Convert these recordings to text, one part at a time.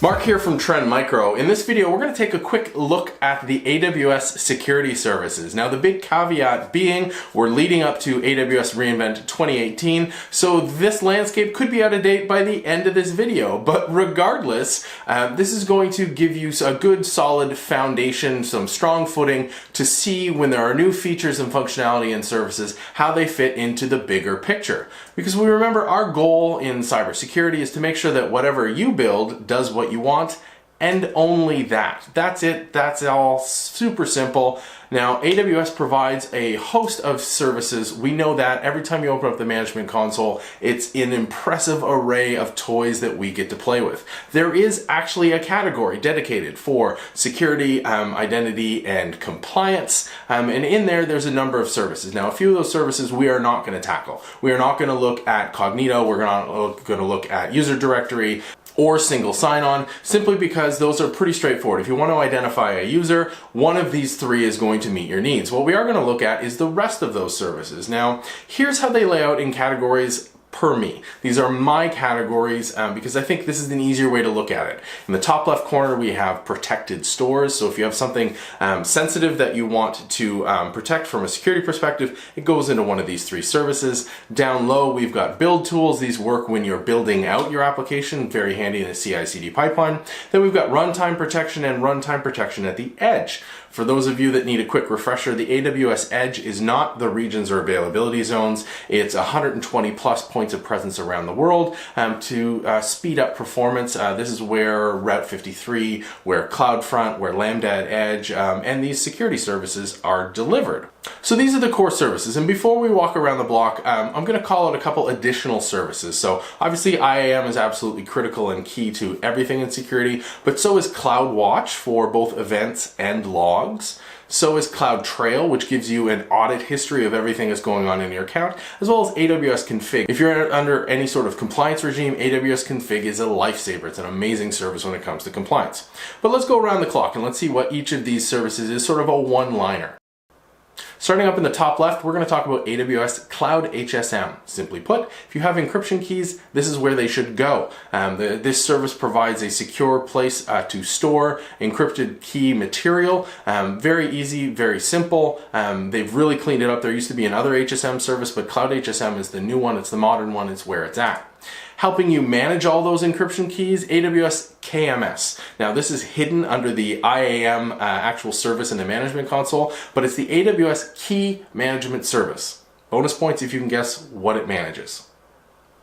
Mark here from Trend Micro. In this video, we're going to take a quick look at the AWS Security Services. Now, the big caveat being we're leading up to AWS reInvent 2018, so this landscape could be out of date by the end of this video. But regardless, this is going to give you a good solid foundation, some strong footing to see when there are new features and functionality and services, how they fit into the bigger picture. Because we remember our goal in cybersecurity is to make sure that whatever you build does what you want, and only that. That's it. That's all super simple. Now, AWS provides a host of services. We know that every time you open up the management console, it's an impressive array of toys that we get to play with. There is actually a category dedicated for security, identity, and compliance. And in there's a number of services. Now, a few of those services we are not going to tackle. We are not going to look at Cognito. We're not going to look at user directory or single sign-on, simply because those are pretty straightforward. If you want to identify a user, one of these three is going to meet your needs. What we are going to look at is the rest of those services. Now, here's how they lay out in categories per me. These are my categories because I think this is an easier way to look at it. In the top left corner, we have protected stores. So if you have something sensitive that you want to protect from a security perspective, it goes into one of these three services. Down low, we've got build tools. These work when you're building out your application, very handy in a CI/CD pipeline. Then we've got runtime protection and runtime protection at the edge. For those of you that need a quick refresher, the AWS Edge is not the regions or availability zones. It's 120 plus points of presence around the world to speed up performance. This is where Route 53, where CloudFront, where Lambda at Edge, and these security services are delivered. So these are the core services, and before we walk around the block, I'm going to call out a couple additional services. So obviously IAM is absolutely critical and key to everything in security, but so is CloudWatch for both events and logs. So is CloudTrail, which gives you an audit history of everything that's going on in your account, as well as AWS Config. If you're under any sort of compliance regime, AWS Config is a lifesaver. It's an amazing service when it comes to compliance. But let's go around the clock and let's see what each of these services is, sort of a one-liner. Starting up in the top left, we're going to talk about AWS CloudHSM. Simply put, if you have encryption keys, this is where they should go. This service provides a secure place to store encrypted key material. Very easy, very simple. They've really cleaned it up. There used to be another HSM service, but CloudHSM is the new one. It's the modern one. It's where it's at. Helping you manage all those encryption keys, AWS Kms. Now, this is hidden under the IAM actual service in the management console, but it's the AWS Key Management Service. Bonus points if you can guess what it manages.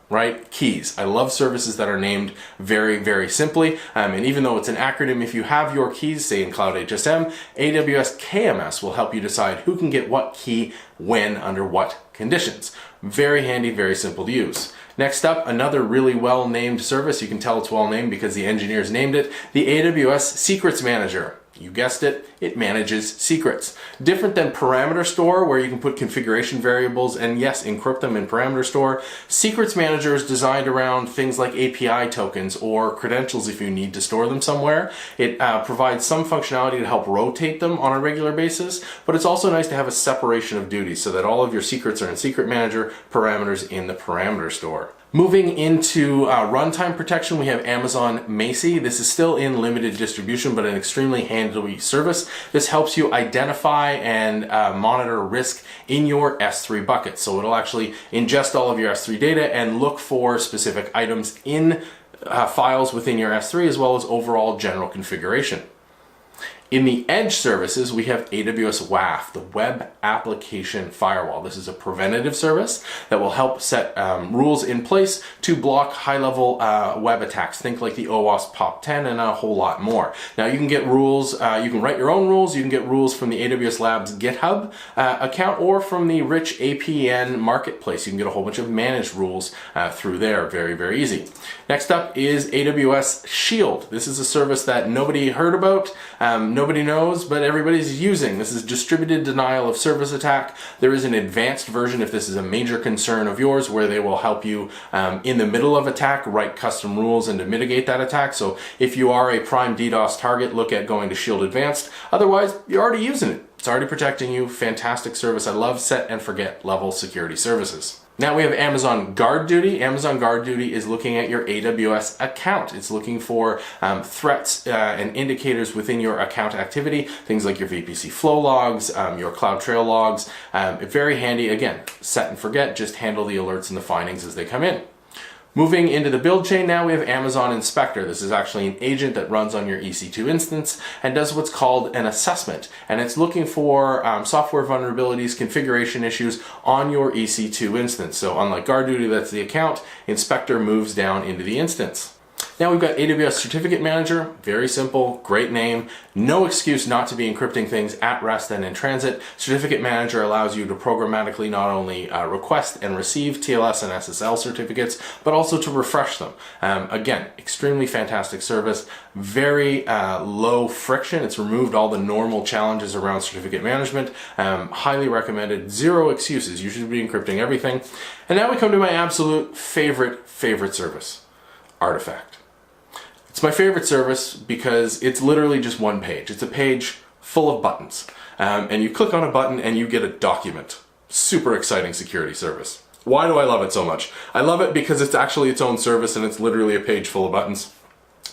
Right? Keys. I love services that are named very, very simply. And even though it's an acronym, if you have your keys, say in CloudHSM, AWS KMS will help you decide who can get what key when under what conditions. Very handy, very simple to use. Next up, another really well-named service. You can tell it's well-named because the engineers named it, the AWS Secrets Manager. You guessed it, it manages secrets. Different than Parameter Store, where you can put configuration variables and yes, encrypt them in Parameter Store. Secrets Manager is designed around things like API tokens or credentials if you need to store them somewhere. It provides some functionality to help rotate them on a regular basis, but it's also nice to have a separation of duties so that all of your secrets are in Secret Manager, parameters in the Parameter Store. Moving into runtime protection, we have Amazon Macie. This is still in limited distribution, but an extremely handy service. This helps you identify and monitor risk in your S3 bucket. So it'll actually ingest all of your S3 data and look for specific items in files within your S3, as well as overall general configuration. In the Edge services, we have AWS WAF, the Web Application Firewall. This is a preventative service that will help set rules in place to block high-level web attacks. Think like the OWASP POP10 and a whole lot more. Now, you can get rules, you can write your own rules, you can get rules from the AWS Labs GitHub account or from the rich APN marketplace. You can get a whole bunch of managed rules through there. Very, very easy. Next up is AWS Shield. This is a service that nobody heard about, nobody knows, but everybody's using. This is distributed denial of service attack. There is an advanced version if this is a major concern of yours where they will help you in the middle of attack write custom rules and to mitigate that attack. So if you are a prime DDoS target, look at going to Shield Advanced. Otherwise, you're already using it. It's already protecting you. Fantastic service. I love set and forget level security services. Now we have Amazon Guard Duty. Amazon Guard Duty is looking at your AWS account. It's looking for threats and indicators within your account activity, things like your VPC flow logs, your CloudTrail logs. Very handy. Again, set and forget, just handle the alerts and the findings as they come in. Moving into the build chain now, we have Amazon Inspector. This is actually an agent that runs on your EC2 instance and does what's called an assessment. And it's looking for software vulnerabilities, configuration issues on your EC2 instance. So unlike Guard Duty, that's the account, Inspector moves down into the instance. Now we've got AWS Certificate Manager, very simple, great name, no excuse not to be encrypting things at rest and in transit. Certificate Manager allows you to programmatically not only request and receive TLS and SSL certificates, but also to refresh them. Again, extremely fantastic service, very low friction. It's removed all the normal challenges around certificate management. Highly recommended, zero excuses. You should be encrypting everything. And now we come to my absolute favorite service, Artifact. It's my favorite service because it's literally just one page. It's a page full of buttons. And you click on a button and you get a document. Super exciting security service. Why do I love it so much? I love it because it's actually its own service and it's literally a page full of buttons.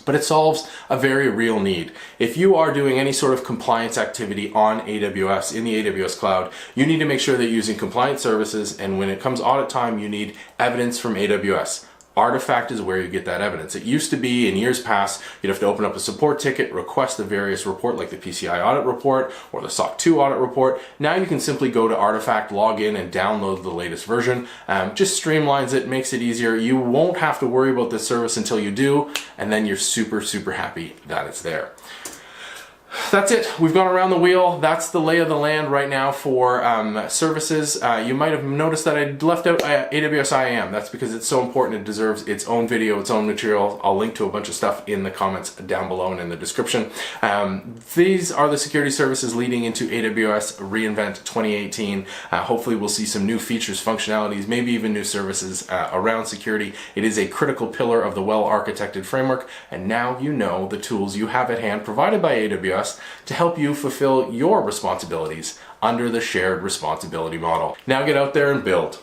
But it solves a very real need. If you are doing any sort of compliance activity on AWS, in the AWS cloud, you need to make sure that you're using compliant services, and when it comes audit time, you need evidence from AWS. Artifact is where you get that evidence. It used to be, in years past, you'd have to open up a support ticket, request the various report like the PCI audit report or the SOC 2 audit report. Now you can simply go to Artifact, log in, and download the latest version. Just streamlines it, makes it easier. You won't have to worry about this service until you do, and then you're super happy that it's there. That's it. We've gone around the wheel. That's the lay of the land right now for services. You might have noticed that I left out AWS IAM. That's because it's so important. It deserves its own video, its own material. I'll link to a bunch of stuff in the comments down below and in the description. These are the security services leading into AWS reInvent 2018. Hopefully we'll see some new features, functionalities, maybe even new services around security. It is a critical pillar of the well-architected framework, and now you know the tools you have at hand provided by AWS to help you fulfill your responsibilities under the shared responsibility model. Now get out there and build.